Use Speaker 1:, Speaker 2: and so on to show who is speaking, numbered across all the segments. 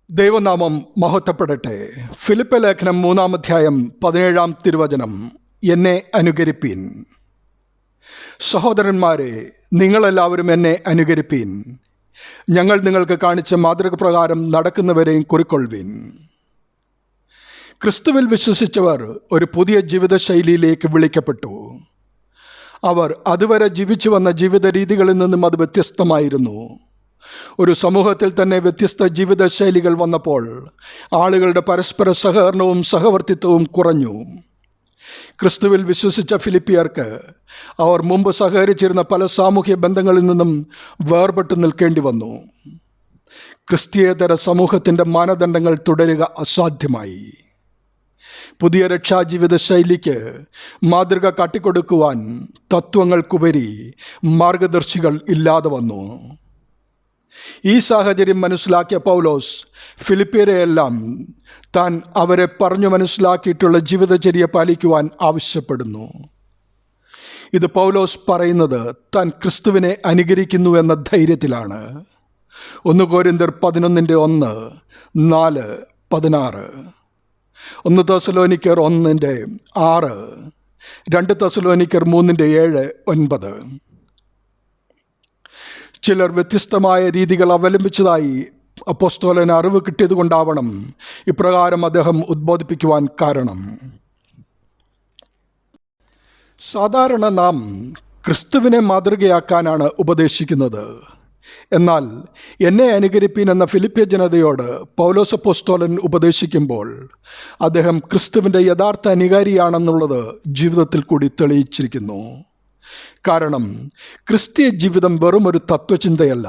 Speaker 1: ദൈവനാമം മഹത്വപ്പെടട്ടെ. ഫിലിപ്പി ലേഖനം 3-ാം അധ്യായം 17-ാം തിരുവചനം. എന്നെ അനുകരിപ്പീൻ. സഹോദരന്മാരെ, നിങ്ങളെല്ലാവരും എന്നെ അനുകരിപ്പീൻ. ഞങ്ങൾ നിങ്ങൾക്ക് കാണിച്ച മാതൃക പ്രകാരം നടക്കുന്നവരെയും കുറിക്കൊള്ളുവീൻ. ക്രിസ്തുവിൽ വിശ്വസിച്ചവർ ഒരു പുതിയ ജീവിതശൈലിയിലേക്ക് വിളിക്കപ്പെട്ടു. അവർ അതുവരെ ജീവിച്ചു വന്ന ജീവിത രീതികളിൽ നിന്നും അത് വ്യത്യസ്തമായിരുന്നു. ഒരു സമൂഹത്തിൽ തന്നെ വ്യത്യസ്ത ജീവിതശൈലികൾ വന്നപ്പോൾ ആളുകളുടെ പരസ്പര സഹകരണവും സഹവർത്തിത്വവും കുറഞ്ഞു. ക്രിസ്തുവിൽ വിശ്വസിച്ച ഫിലിപ്പിയർക്ക് അവർ മുമ്പ് സഹകരിച്ചിരുന്ന പല സാമൂഹ്യ ബന്ധങ്ങളിൽ നിന്നും വേർപെട്ടു നിൽക്കേണ്ടി വന്നു. ക്രിസ്തീയതര സമൂഹത്തിൻ്റെ മാനദണ്ഡങ്ങൾ തുടരുക അസാധ്യമായി. പുതിയ രക്ഷാജീവിത ശൈലിക്ക് മാതൃക കാട്ടിക്കൊടുക്കുവാൻ തത്വങ്ങൾക്കുപരി മാർഗദർശികൾ ഇല്ലാതെ വന്നു. ഈ സാഹചര്യം മനസ്സിലാക്കിയ പൗലോസ് ഫിലിപ്പിയരെയെല്ലാം താൻ അവരെ പറഞ്ഞു മനസ്സിലാക്കിയിട്ടുള്ള ജീവിതചര്യ പാലിക്കുവാൻ ആവശ്യപ്പെടുന്നു. ഇത് പൗലോസ് പറയുന്നത് താൻ ക്രിസ്തുവിനെ അനുകരിക്കുന്നു എന്ന ധൈര്യത്തിലാണ്. 1 കൊരിന്ത്യർ 11:1, 4, 16, 1 തെസ്സലോനിക്കർ 1:6, 2 തെസ്സലോനിക്കർ 3:7, 9. ചിലർ വ്യത്യസ്തമായ രീതികൾ അവലംബിച്ചതായി അപ്പോസ്തലന് അറിവ് കിട്ടിയതുകൊണ്ടാവണം ഇപ്രകാരം അദ്ദേഹം ഉദ്ബോധിപ്പിക്കുവാൻ കാരണം. സാധാരണ നാം ക്രിസ്തുവിനെ മാതൃകയാക്കാനാണ് ഉപദേശിക്കുന്നത്. എന്നാൽ എന്നെ അനുകരിപ്പീൻ എന്ന ഫിലിപ്പിയ ജനതയോട് പൗലോസ് അപ്പോസ്തലൻ ഉപദേശിക്കുമ്പോൾ അദ്ദേഹം ക്രിസ്തുവിൻ്റെ യഥാർത്ഥ അനുകാരിയാണെന്നുള്ളത് ജീവിതത്തിൽ കൂടി തെളിയിച്ചിരിക്കുന്നു. കാരണം ക്രിസ്തീയ ജീവിതം വെറും ഒരു തത്വചിന്തയല്ല,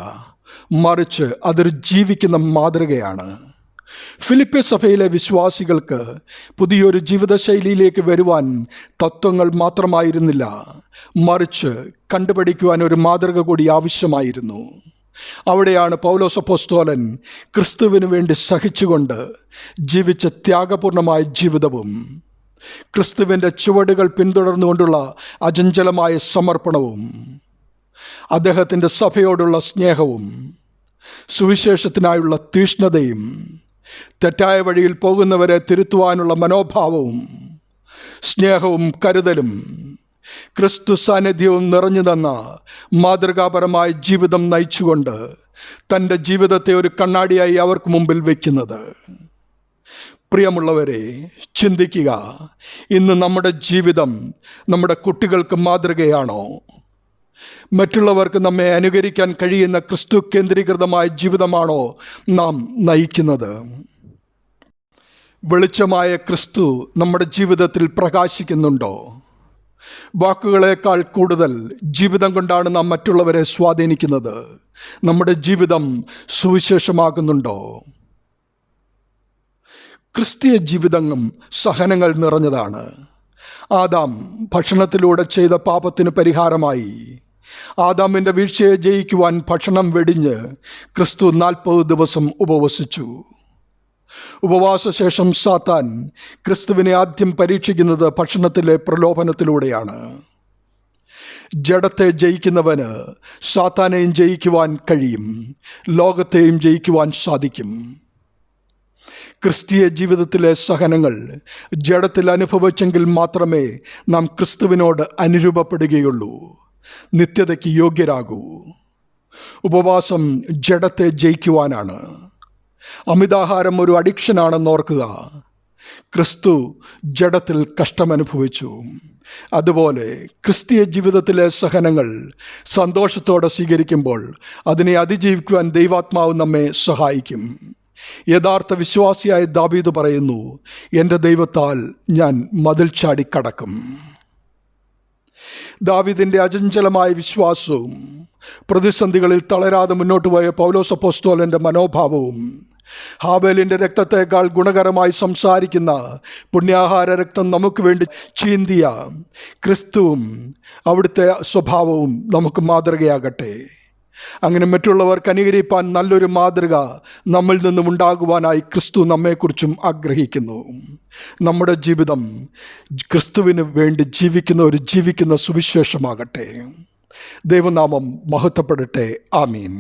Speaker 1: മറിച്ച് അതൊരു ജീവിക്കുന്ന മാതൃകയാണ്. ഫിലിപ്പി സഭയിലെ വിശ്വാസികൾക്ക് പുതിയൊരു ജീവിതശൈലിയിലേക്ക് വരുവാൻ തത്വങ്ങൾ മാത്രമായിരുന്നില്ല, മറിച്ച് കണ്ടുപഠിക്കുവാൻ ഒരു മാതൃക കൂടി ആവശ്യമായിരുന്നു. അവിടെയാണ് പൗലോസ് അപ്പോസ്തലൻ ക്രിസ്തുവിന് വേണ്ടി സഹിച്ചുകൊണ്ട് ജീവിച്ച ത്യാഗപൂർണമായ ജീവിതവും ക്രിസ്തുവിൻ്റെ ചുവടുകൾ പിന്തുടർന്നുകൊണ്ടുള്ള അചഞ്ചലമായ സമർപ്പണവും അദ്ദേഹത്തിൻ്റെ സഭയോടുള്ള സ്നേഹവും സുവിശേഷത്തിനായുള്ള തീഷ്ണതയും തെറ്റായ വഴിയിൽ പോകുന്നവരെ തിരുത്തുവാനുള്ള മനോഭാവവും സ്നേഹവും കരുതലും ക്രിസ്തു സാന്നിധ്യവും നിറഞ്ഞു തന്ന മാതൃകാപരമായ ജീവിതം നയിച്ചുകൊണ്ട് തൻ്റെ ജീവിതത്തെ ഒരു കണ്ണാടിയായി അവർക്ക് മുമ്പിൽ വയ്ക്കുന്നത്. പ്രിയമുള്ളവരെ, ചിന്തിക്കുക. ഇന്ന് നമ്മുടെ ജീവിതം നമ്മുടെ കുട്ടികൾക്ക് മാതൃകയാണോ? മറ്റുള്ളവർക്ക് നമ്മെ അനുകരിക്കാൻ കഴിയുന്ന ക്രിസ്തു കേന്ദ്രീകൃതമായ ജീവിതമാണോ നാം നയിക്കുന്നത്? വെളിച്ചമായ ക്രിസ്തു നമ്മുടെ ജീവിതത്തിൽ പ്രകാശിക്കുന്നുണ്ടോ? വാക്കുകളേക്കാൾ കൂടുതൽ ജീവിതം കൊണ്ടാണ് നാം മറ്റുള്ളവരെ സ്വാധീനിക്കുന്നത്. നമ്മുടെ ജീവിതം സുവിശേഷമാകുന്നുണ്ടോ? ക്രിസ്തീയ ജീവിതം സഹനങ്ങൾ നിറഞ്ഞതാണ്. ആദാം ഭക്ഷണത്തിലൂടെ ചെയ്ത പാപത്തിന് പരിഹാരമായി ആദാമിൻ്റെ വീഴ്ചയെ ജയിക്കുവാൻ ഭക്ഷണം വെടിഞ്ഞ് ക്രിസ്തു 40 ദിവസം ഉപവസിച്ചു. ഉപവാസശേഷം സാത്താൻ ക്രിസ്തുവിനെ ആദ്യം പരീക്ഷിക്കുന്നത് ഭക്ഷണത്തിലെ പ്രലോഭനത്തിലൂടെയാണ്. ജഡത്തെ ജയിക്കുന്നവന് സാത്താനെയും ജയിക്കുവാൻ കഴിയും, ലോകത്തെയും ജയിക്കുവാൻ സാധിക്കും. ക്രിസ്തീയ ജീവിതത്തിലെ സഹനങ്ങൾ ജഡത്തിൽ അനുഭവിച്ചെങ്കിൽ മാത്രമേ നാം ക്രിസ്തുവിനോട് അനുരൂപപ്പെടുകയുള്ളൂ, നിത്യതയ്ക്ക് യോഗ്യരാകൂ. ഉപവാസം ജഡത്തെ ജയിക്കുവാനാണ്. അമിതാഹാരം ഒരു അഡിക്ഷനാണെന്ന് ഓർക്കുക. ക്രിസ്തു ജഡത്തിൽ കഷ്ടമനുഭവിച്ചു. അതുപോലെ ക്രിസ്തീയ ജീവിതത്തിലെ സഹനങ്ങൾ സന്തോഷത്തോടെ സ്വീകരിക്കുമ്പോൾ അതിനെ അതിജീവിക്കുവാൻ ദൈവാത്മാവ് നമ്മെ സഹായിക്കും. യഥാർത്ഥ വിശ്വാസിയായ ദാവീദ് പറയുന്നു, എൻ്റെ ദൈവത്താൽ ഞാൻ മതിൽ ചാടി കടക്കും. ദാവീദിൻ്റെ അചഞ്ചലമായ വിശ്വാസവും പ്രതിസന്ധികളിൽ തളരാതെ മുന്നോട്ട് പോയ പൗലോസ് അപ്പോസ്തലൻ്റെ മനോഭാവവും ഹാബേലിൻ്റെ രക്തത്തേക്കാൾ ഗുണകരമായി സംസാരിക്കുന്ന പുണ്യാഹാര രക്തം നമുക്ക് വേണ്ടി ചീന്തിയ ക്രിസ്തുവും അവിടുത്തെ സ്വഭാവവും നമുക്ക് മാതൃകയാകട്ടെ. അങ്ങനെ മറ്റുള്ളവർക്ക് അനുകരിപ്പാൻ നല്ലൊരു മാതൃക നമ്മിൽ നിന്നും ഉണ്ടാകുവാനായി ക്രിസ്തു നമ്മെക്കുറിച്ചും ആഗ്രഹിക്കുന്നു. നമ്മുടെ ജീവിതം ക്രിസ്തുവിന് വേണ്ടി ജീവിക്കുന്ന സുവിശേഷമാകട്ടെ. ദൈവനാമം മഹത്വപ്പെടട്ടെ. ആമീൻ.